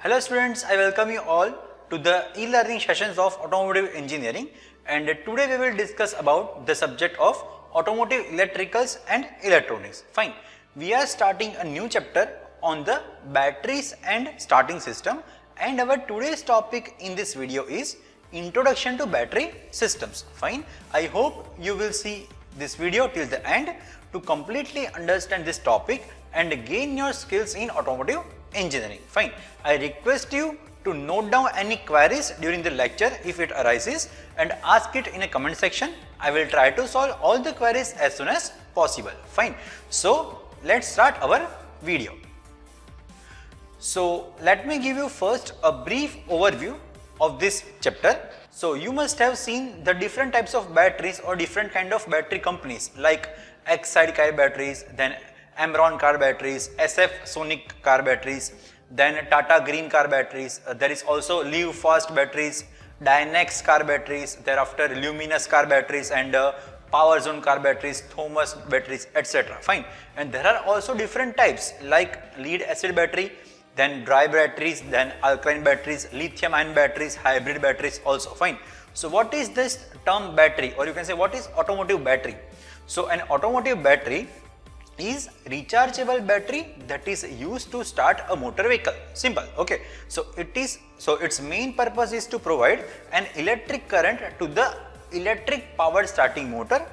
Hello students, I welcome you all to the e-learning sessions of automotive engineering, and today we will discuss about the subject of automotive electricals and electronics. Fine. We are starting a new chapter on the batteries and starting system, and our today's topic in this video is introduction to battery systems. Fine. I hope you will see this video till the end to completely understand this topic and gain your skills in automotive engineering. Fine. I request you to note down any queries during the lecture if it arises and ask it in a comment section. I will try to solve all the queries as soon as possible. Fine. So let's start our video. So let me give you first a brief overview of this chapter. So you must have seen the different types of batteries or different kind of battery companies like Exide car batteries, then Amron car batteries, SF Sonic car batteries, then Tata Green car batteries, there is also Live Fast batteries, Dynex car batteries, thereafter Luminous car batteries and Power Zone car batteries, Thomas batteries, etc. Fine. And there are also different types like lead acid battery, then dry batteries, then alkaline batteries, lithium ion batteries, hybrid batteries also. Fine. So what is this term battery, or you can say what is automotive battery? So an automotive battery is rechargeable battery that is used to start a motor vehicle. Simple. Okay. So its main purpose is to provide an electric current to the electric powered starting motor,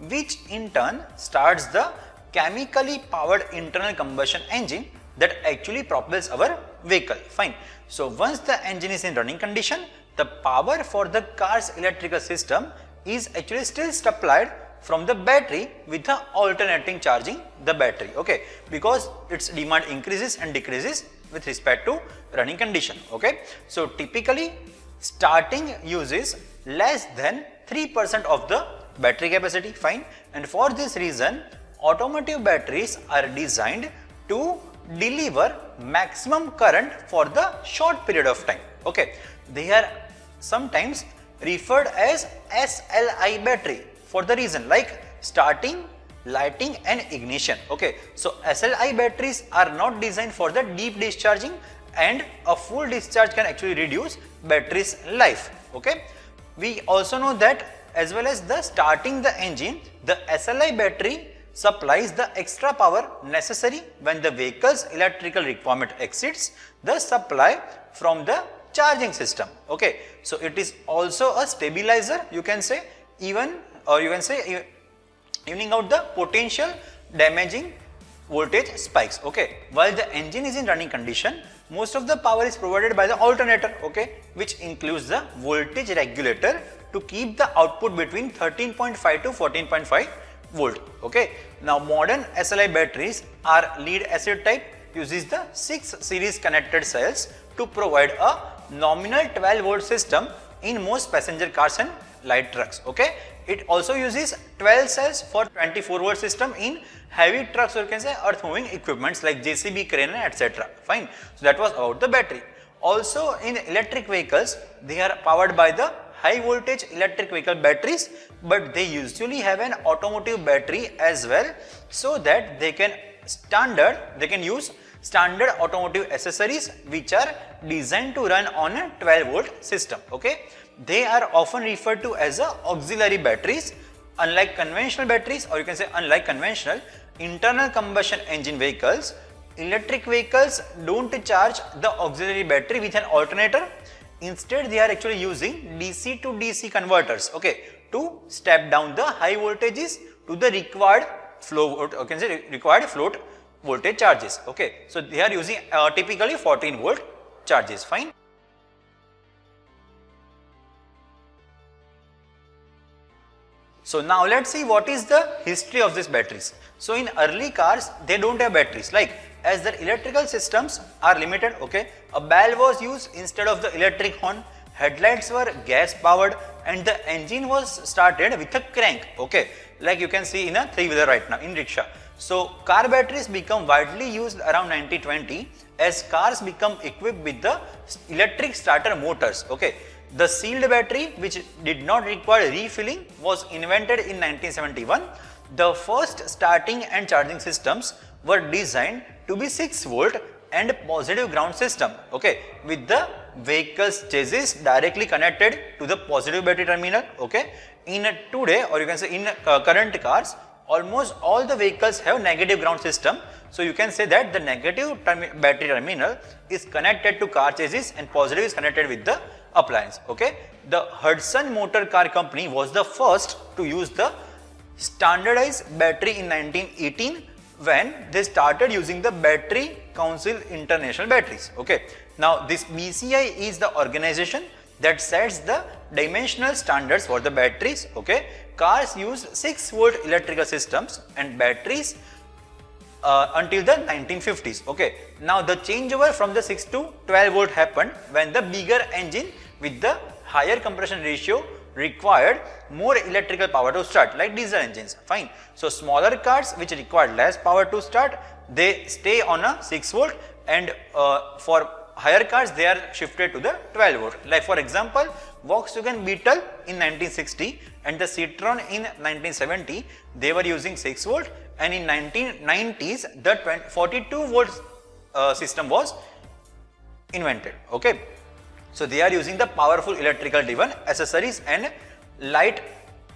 which in turn starts the chemically powered internal combustion engine that actually propels our vehicle. Fine. So once the engine is in running condition, the power for the car's electrical system is actually still supplied from the battery with the alternating charging the battery, okay, because its demand increases and decreases with respect to running condition, okay. So typically starting uses less than 3% of the battery capacity. Fine. And for this reason automotive batteries are designed to deliver maximum current for the short period of time, okay. They are sometimes referred as SLI battery for the reason like starting, lighting and ignition, okay. So SLI batteries are not designed for the deep discharging, and a full discharge can actually reduce battery's life, okay. We also know that as well as the starting the engine, the SLI battery supplies the extra power necessary when the vehicle's electrical requirement exceeds the supply from the charging system, okay. So it is also a stabilizer, you can say, evening out the potential damaging voltage spikes, okay. While the engine is in running condition, most of the power is provided by the alternator, okay, which includes the voltage regulator to keep the output between 13.5 to 14.5 volt, okay. Now modern SLI batteries are lead acid type, uses the 6 series connected cells to provide a nominal 12 volt system in most passenger cars and light trucks, okay. It also uses 12 cells for 24 volt system in heavy trucks, or you can say earth moving equipments like JCB, crane and etc. Fine. So that was about the battery. Also in electric vehicles, they are powered by the high voltage electric vehicle batteries, but they usually have an automotive battery as well, so that they can use standard automotive accessories which are designed to run on a 12 volt system, okay. They are often referred to as auxiliary batteries. Unlike conventional batteries, or you can say unlike conventional internal combustion engine vehicles, electric vehicles don't charge the auxiliary battery with an alternator. Instead they are actually using DC to DC converters, okay, to step down the high voltages to the required required float voltage charges, okay. So they are using typically 14 volt charges. Fine. So now let's see what is the history of these batteries. So in early cars they don't have batteries, like as their electrical systems are limited, okay, a bell was used instead of the electric horn, headlights were gas powered and the engine was started with a crank, okay, like you can see in a three-wheeler right now in rickshaw. So car batteries become widely used around 1920 as cars become equipped with the electric starter motors, okay. The sealed battery, which did not require refilling, was invented in 1971. The first starting and charging systems were designed to be 6 volt and positive ground system, okay, with the vehicle's chassis directly connected to the positive battery terminal, okay. In today, or you can say in current cars, almost all the vehicles have negative ground system. So you can say that the negative battery terminal is connected to car chassis and positive is connected with the appliance, okay. The Hudson Motor Car Company was the first to use the standardized battery in 1918 when they started using the Battery Council International Batteries, okay. Now this BCI is the organization that sets the dimensional standards for the batteries, okay. Cars use 6-volt electrical systems and batteries until the 1950s, okay. Now the changeover from the 6 to 12 volt happened when the bigger engine with the higher compression ratio required more electrical power to start, like diesel engines, fine. So smaller cars which require less power to start, they stay on a 6 volt, and for higher cars they are shifted to the 12 volt. Like for example, Volkswagen Beetle in 1960 and the Citroen in 1970, they were using 6 volt, and in 1990s the 42 volt system was invented, okay. So they are using the powerful electrical driven accessories and light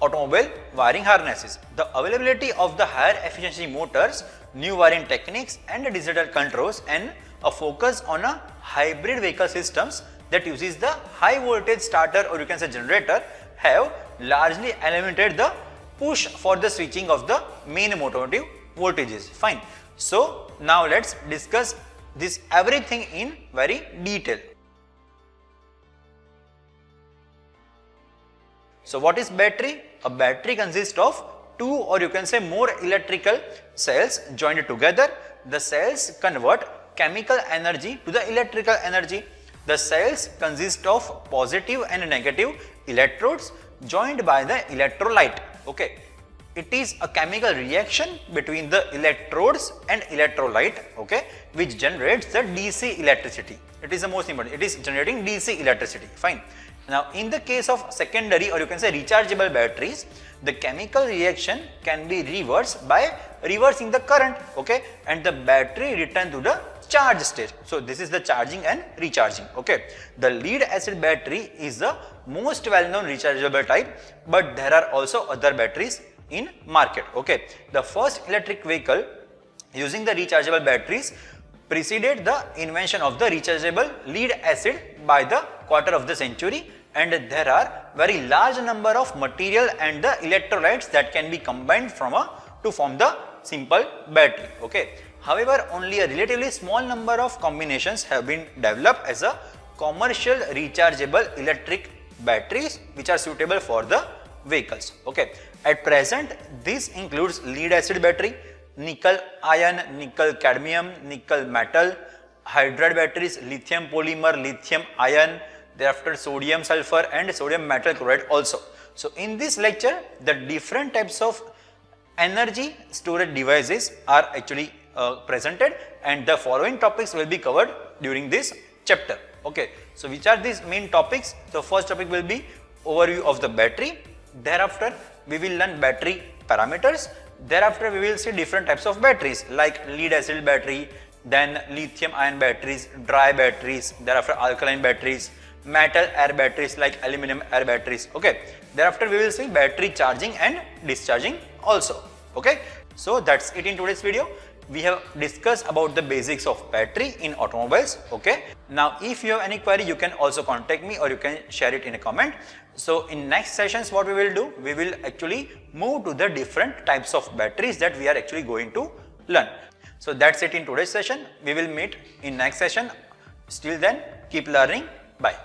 automobile wiring harnesses. The availability of the higher efficiency motors, new wiring techniques and digital controls, and a focus on a hybrid vehicle systems that uses the high voltage starter, or you can say generator, have largely eliminated the push for the switching of the main automotive voltages, fine. So now let's discuss this everything in very detail. So what is battery? A battery consists of two, or you can say more, electrical cells joined together. The cells convert chemical energy to the electrical energy. The cells consist of positive and negative electrodes joined by the electrolyte, okay. It is a chemical reaction between the electrodes and electrolyte, okay, which generates the DC electricity. It is the most important. It is generating DC electricity, fine. Now in the case of secondary, or you can say rechargeable batteries, the chemical reaction can be reversed by reversing the current, okay, and the battery return to the charge state. So this is the charging and recharging, okay. The lead acid battery is the most well known rechargeable type, but there are also other batteries in market, okay. The first electric vehicle using the rechargeable batteries preceded the invention of the rechargeable lead acid by the quarter of the century, and there are very large number of material and the electrolytes that can be combined to form the simple battery, okay. However, only a relatively small number of combinations have been developed as a commercial rechargeable electric batteries which are suitable for the vehicles, okay. At present, this includes lead acid battery, nickel ion, nickel cadmium, nickel metal, hydride batteries, lithium polymer, lithium ion, thereafter sodium sulfur and sodium metal chloride also. So in this lecture, the different types of energy storage devices are actually presented, and the following topics will be covered during this chapter, okay. So which are these main topics? The first topic will be overview of the battery. Thereafter we will learn battery parameters. Thereafter we will see different types of batteries like lead acid battery, then lithium ion batteries, dry batteries, thereafter alkaline batteries, metal air batteries like aluminum air batteries, okay. Thereafter we will see battery charging and discharging also, okay. So that's it in today's video. We have discussed about the basics of battery in automobiles, okay. Now if you have any query, you can also contact me or you can share it in a comment. So in next sessions what we will do, we will actually move to the different types of batteries that we are actually going to learn. So that's it in today's session. We will meet in next session. Till then, keep learning. Bye.